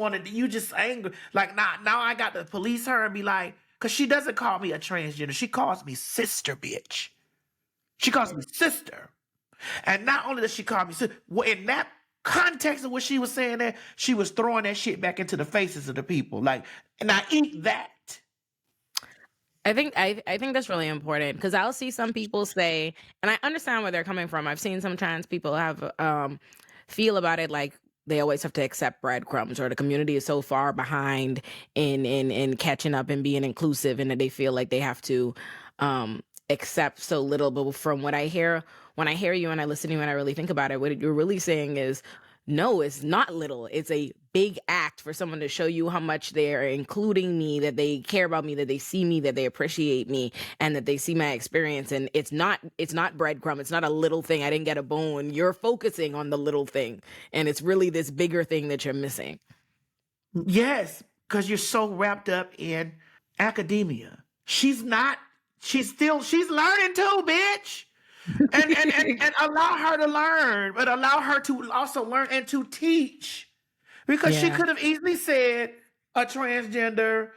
angry. Like, now I got to police her and be like, because she doesn't call me a transgender. She calls me sister, bitch. She calls me sister. And not only does she call me sister, in that context of what she was saying there, she was throwing that shit back into the faces of the people. Like, and I eat that. I think that's really important, because I'll see some people say, and I understand where they're coming from. I've seen some trans people have feel about it like they always have to accept breadcrumbs, or the community is so far behind in catching up and being inclusive, and that they feel like they have to accept so little. But from what I hear, when I hear you and I listen to you and I really think about it, what you're really saying is, no, it's not little. It's a big act for someone to show you how much they're including me, that they care about me, that they see me, that they appreciate me, and that they see my experience. And it's not breadcrumb. It's not a little thing. I didn't get a bone. You're focusing on the little thing, and it's really this bigger thing that you're missing. Yes, because you're so wrapped up in academia. She's learning too, bitch. And allow her to learn, but allow her to also learn and to teach. Because she could have easily said, a transgender,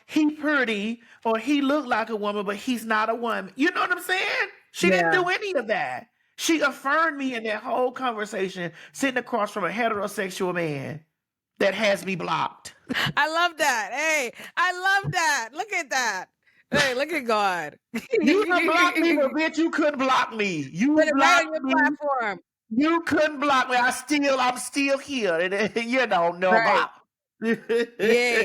he pretty, or he looked like a woman, but he's not a woman. You know what I'm saying? She didn't do any of that. She affirmed me in that whole conversation, sitting across from a heterosexual man that has me blocked. I love that. Hey, I love that. Look at that. Hey, look at God. You done blocked me, but bitch, you couldn't block me. You Put it right on blocked your me. platform. You couldn't block me. I'm still here. And, Right. Yeah,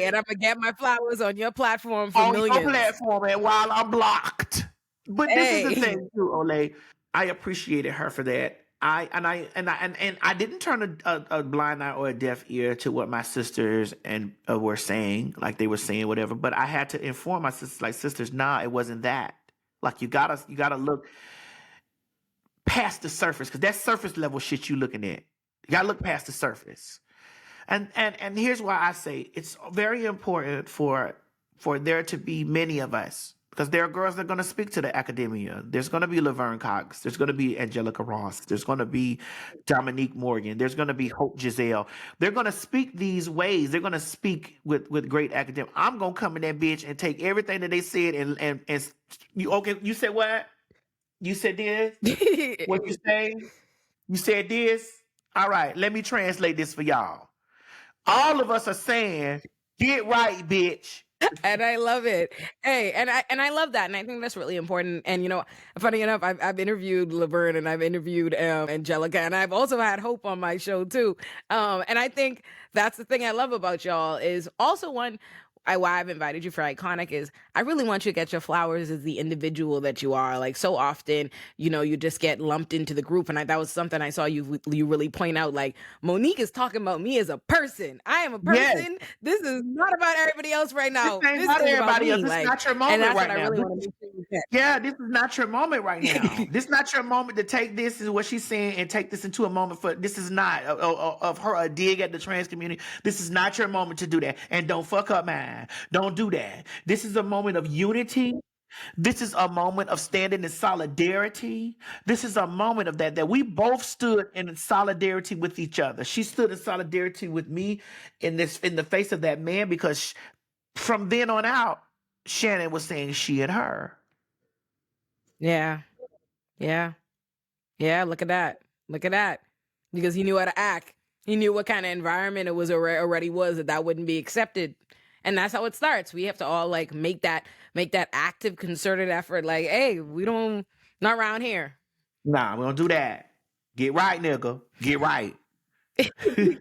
and I'm gonna get my flowers on your platform for on millions. your platform, and while I'm blocked. But this is the thing too, Olay. I appreciated her for that. I didn't turn a blind eye or a deaf ear to what my sisters and were saying, like they were saying whatever. But I had to inform my sisters, like, sisters, nah, it wasn't that. Like, you gotta look past the surface, because that surface level shit you looking at. You gotta look past the surface. And here's why I say it's very important for there to be many of us, because there are girls that are going to speak to the academia. There's going to be Laverne Cox. There's going to be Angelica Ross. There's going to be Dominique Morgan. There's going to be Hope Giselle. They're going to speak these ways. They're going to speak with great academic. I'm going to come in that bitch and take everything that they said and you, okay, you said what? You said this? What you say? You said this? All right, let me translate this for y'all. All of us are saying, get right, bitch. And I love it. Hey, and I love that, and I think that's really important. And funny enough, I've interviewed Laverne, and I've interviewed Angelica, and I've also had Hope on my show too. And I think that's the thing I love about y'all is also, one, why I've invited you for Iconic is I really want you to get your flowers as the individual that you are. Like so often, you just get lumped into the group, and that was something I saw you really point out. Like Monique is talking about me as a person. I am a Yes. person. This is not about everybody else right This now. ain't This about is about everybody else. me. This is Like, not your and moment that's what right I now. really want to make sure you get. Yeah, this is not your moment right now. This is not your moment to take this, is what she's saying, and take this into a moment for. This is not of her a dig at the trans community. This is not your moment to do that, and don't fuck up mine. Don't do that. This is a moment of unity. This is a moment of standing in solidarity. This is a moment of that we both stood in solidarity with each other. She stood in solidarity with me in the face of that man, because from then on out, Shannon was saying she and her. Yeah, yeah, yeah. Look at that. Look at that. Because he knew how to act. He knew what kind of environment it was already was that wouldn't be accepted. And that's how it starts. We have to all like make that active, concerted effort. Like, hey, we don't not around here. Nah, we don't do that. Get right, nigga. Get right. You,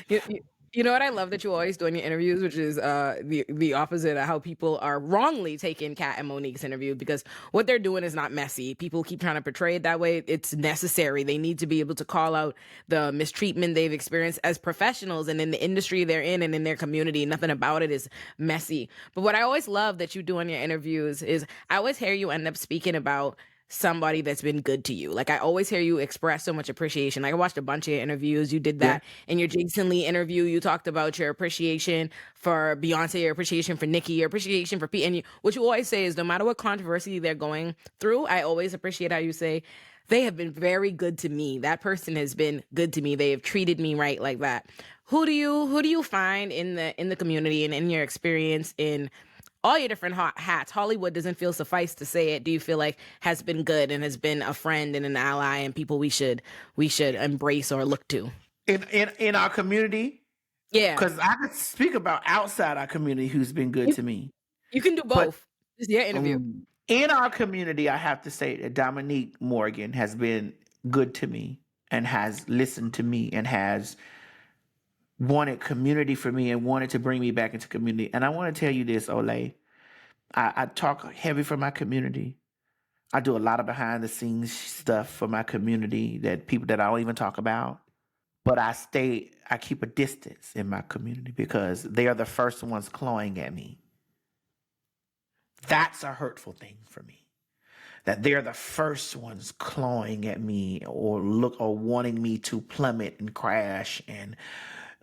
you, you know what I love that you always do in your interviews, which is the opposite of how people are wrongly taking Kat and Monique's interview, because what they're doing is not messy. People keep trying to portray it that way. It's necessary. They need to be able to call out the mistreatment they've experienced as professionals and in the industry they're in and in their community. Nothing about it is messy. But what I always love that you do in your interviews is I always hear you end up speaking about somebody that's been good to you. Like I always hear you express so much appreciation. Like I watched a bunch of your interviews. You did Yeah. that in your Jason Lee interview. You talked about your appreciation for Beyonce, your appreciation for Nicki, your appreciation for Pete. And what you always say is no matter what controversy they're going through, I always appreciate how you say, they have been very good to me. That person has been good to me. They have treated me right like that. Who do you find in the community and in your experience in all your different hats? Hollywood doesn't feel suffice to say it. Do you feel like has been good and has been a friend and an ally and people we should embrace or look to? In our community, Yeah, because I could speak about outside our community who's been good you, to me. you can do But both. This is your interview. in our community, I have to say that Dominique Morgan has been good to me and has listened to me and has wanted community for me and wanted to bring me back into community. And I want to tell you this, Olay. I talk heavy for my community. I do a lot of behind the scenes stuff for my community that people that I don't even talk about. But I keep a distance in my community because they are the first ones clawing at me. That's a hurtful thing for me. That they're the first ones clawing at me or wanting me to plummet and crash. And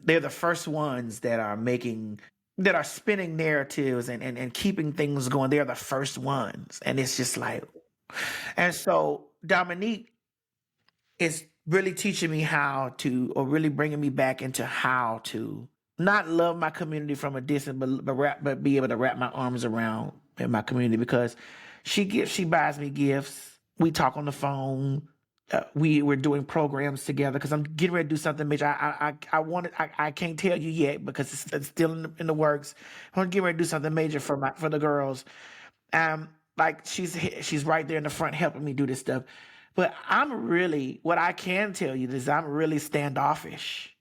they're the first ones that are spinning narratives and keeping things going. They're the first ones. And it's just like, and so Dominique is really teaching me how to, or really bringing me back into how to not love my community from a distance, but be able to wrap my arms around in my community, because she buys me gifts. We talk on the phone. We're doing programs together because I'm getting ready to do something major. I can't tell you yet because it's still in the works. I'm getting ready to do something major for the girls. Like she's right there in the front helping me do this stuff. But what I can tell you is I'm really standoffish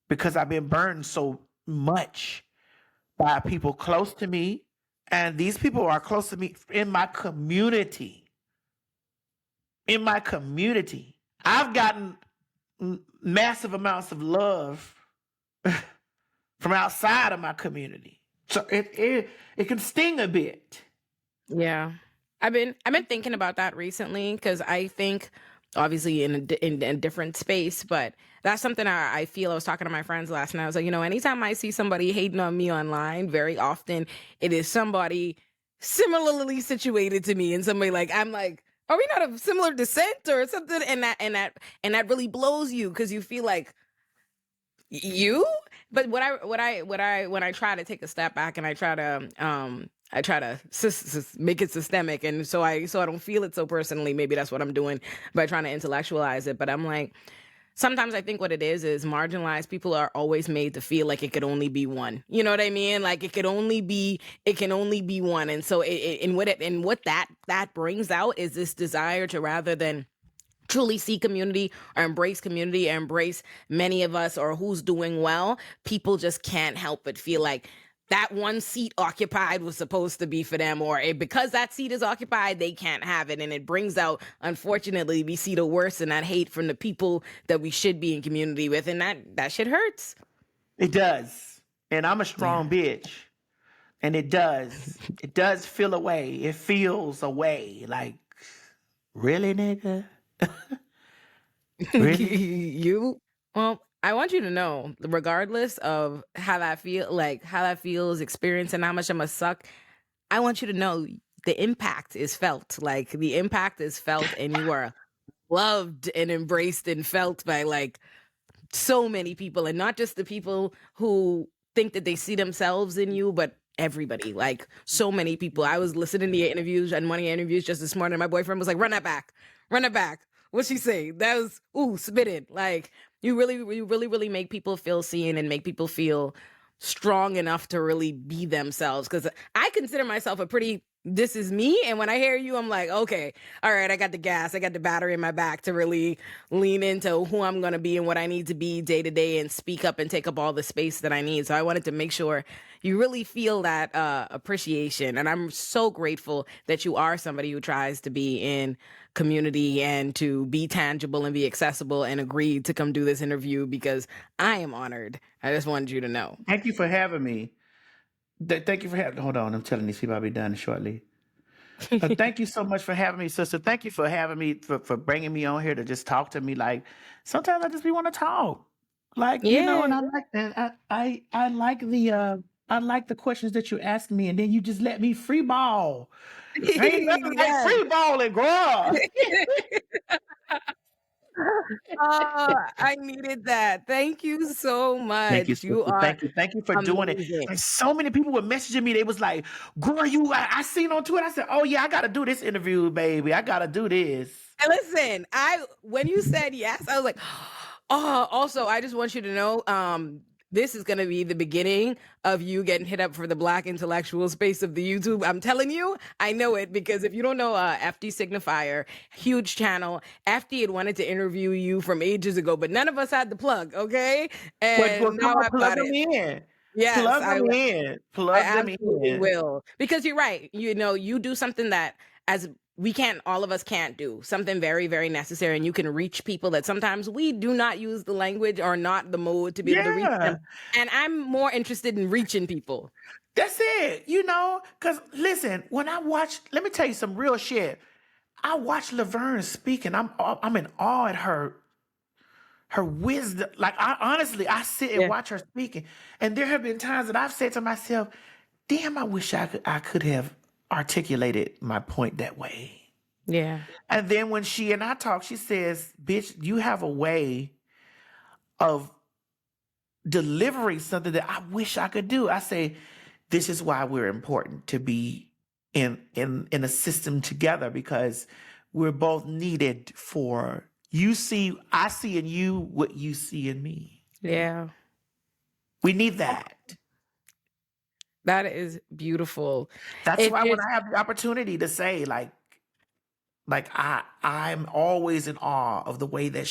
because I've been burned so much by people close to me. And these people are close to me in my community. In my community. I've gotten massive amounts of love from outside of my community. So it can sting a bit. Yeah. I've been thinking about that recently because I think obviously in a different space, but that's something I feel. I was talking to my friends last night. I was like, anytime I see somebody hating on me online, very often it is somebody similarly situated to me and somebody like, I'm like, are we not of similar descent or something? And that really blows you because you feel like you. But when I try to take a step back and I try to make it systemic, and so I don't feel it so personally. Maybe that's what I'm doing by trying to intellectualize it. But I'm like, sometimes I think what it is marginalized people are always made to feel like it could only be one. You know what I mean? Like it can only be one. And so what that brings out is this desire to, rather than truly see community or embrace many of us or who's doing well, people just can't help but feel like that one seat occupied was supposed to be for them, or because that seat is occupied, they can't have it. And it brings out, unfortunately, we see the worst and that hate from the people that we should be in community with. And that shit hurts. It does. And I'm a strong Yeah. bitch. And it does. It does feel away. It feels away. Like, really, nigga? Really? Well, I want you to know, regardless of how that feels, experiencing how much I'm a suck, I want you to know the impact is felt. Like the impact is felt, and you are loved and embraced and felt by like so many people, and not just the people who think that they see themselves in you, but everybody. Like so many people. I was listening to your interviews and one of your interviews just this morning. My boyfriend was like, "Run that back, run that back." What'd she say? That was spit it. Like you really make people feel seen and make people feel strong enough to really be themselves. Because I consider myself a pretty this is me, and when I hear you, I'm like, okay, all right, I got the gas, I got the battery in my back to really lean into who I'm going to be and what I need to be day to day and speak up and take up all the space that I need. So I wanted to make sure you really feel that appreciation. And I'm so grateful that you are somebody who tries to be in community and to be tangible and be accessible and agreed to come do this interview, because I am honored. I just wanted you to know. Thank you for having me. Thank you for having. Hold on, I'm telling these people I'll be done shortly. Thank you so much for having me, sister. Thank you for having me, for bringing me on here to just talk to me. Like sometimes I just want to talk, like you know, Yeah. and I like that. I like the questions that you ask me, and then you just let me free ball. Ain't nothing like Yes. free balling, girl. Oh, I needed that. Thank you so Thank you, much. You sister. are Thank you for doing it. amazing. Like so many people were messaging me. They was like, "Girl, I seen on Twitter." I said, "Oh yeah, I got to do this interview, baby. I got to do this." And listen, when you said yes, I was like, oh, also, I just want you to know, this is gonna be the beginning of you getting hit up for the Black intellectual space of the YouTube. I'm telling you, I know it, because if you don't know FD Signifier, huge channel. FD had wanted to interview you from ages ago, but none of us had the plug, okay? Well, And come now on, I've plug got them it. in. Yes, Plug them in. I Plug them absolutely in. will. Because you're right. You know, you do something that as all of us can't do. Something very, very necessary. And you can reach people that sometimes we do not use the language or not the mode to be able to reach them. Yeah, And I'm more interested in reaching people. that's it. You know, because listen, when I watch, let me tell you some real shit. I watch Laverne speak, and I'm in awe at her wisdom. Like I sit and Yeah. watch her speaking, and there have been times that I've said to myself, "Damn, I wish I could have articulated my point that way." Yeah. And then when she and I talk, she says, "Bitch, you have a way of delivering something that I wish I could do." I say, "This is why we're important to be in a system together, because we're both needed for I see in you what you see in me. Yeah. We need that." That is beautiful. That's It why when just, I have the opportunity to say like I'm always in awe of the way that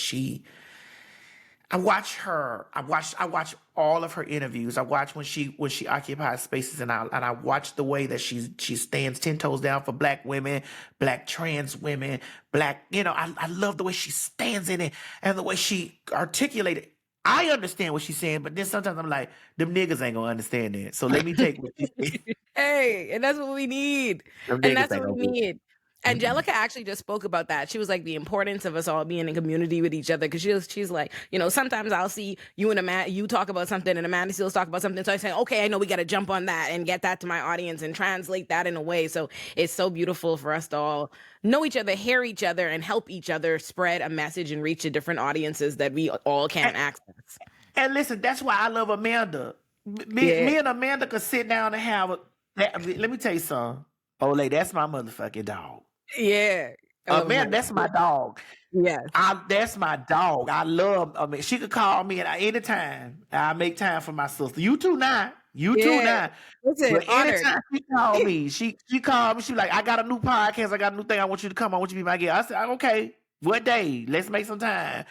I watch her. I watch all of her interviews. I watch when she occupies spaces, and I watch the way that she stands 10 toes down for Black women, Black trans women, Black. You know, I love the way she stands in it and the way she articulated. I understand what she's saying, but then sometimes I'm like, them niggas ain't gonna understand that. So let me take what she said. hey, and that's what we need. Them And niggas that's ain't what we gonna get need. it. Angelica actually just spoke about that. She was like the importance of us all being in community with each other, because she's like, you know, sometimes I'll see you and you talk about something and Amanda Seals talk about something. So I say, okay, I know we got to jump on that and get that to my audience and translate that in a way. So it's so beautiful for us to all know each other, hear each other, and help each other spread a message and reach to different audiences that we all can't access. And listen, that's why I love Amanda. Yeah. Me and Amanda could sit down and have let me tell you something. Olay, that's my motherfucking dog. Yeah. I love Man, Amanda. that's my dog. Yes. That's my dog. I love. I mean, she could call me at any time. I make time for my sister. You too now. You too Yeah. now. Listen, But honored. anytime she called me, she called me. She was like, "I got a new podcast. I got a new thing. I want you to come. I want you to be my guest." I said, "Okay, what day? Let's make some time."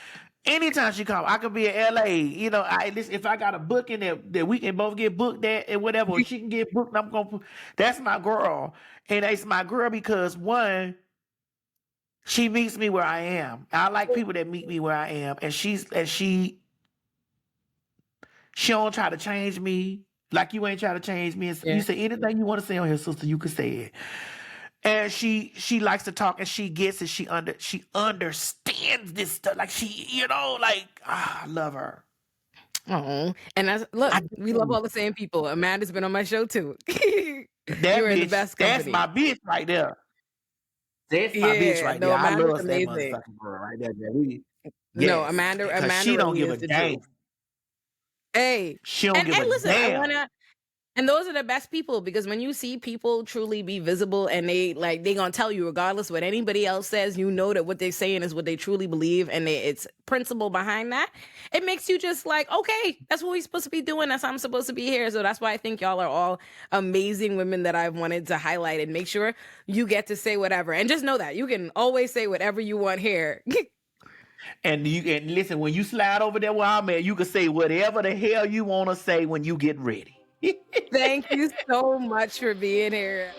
Anytime she come, I could be in LA. You know, listen, if I got a booking that we can both get booked at and whatever, or she can get booked, I'm gonna. That's my girl, and it's my girl because one, she meets me where I am. I like people that meet me where I am, and she don't try to change me like you ain't trying to change me. And you say anything you want to say on here, sister, you can say it. And she likes to talk, and she gets it. She understands this stuff. Like I love her. Oh, and we love all the same people. Amanda's been on my show too. You are in the best company. That's my bitch right there. That's my bitch right there. I love that motherfucking girl right there. No, Amanda she don't really give is a the damn. truth. Hey, she don't give a listen, damn. And those are the best people, because when you see people truly be visible and they gonna tell you regardless what anybody else says, you know that what they're saying is what they truly believe, and it's principle behind that. It makes you just like, okay, that's what we're supposed to be doing. That's how I'm supposed to be here. So that's why I think y'all are all amazing women that I've wanted to highlight and make sure you get to say whatever. And just know that you can always say whatever you want here. And you can listen, when you slide over there where I'm at, you can say whatever the hell you want to say when you get ready. Thank you so much for being here.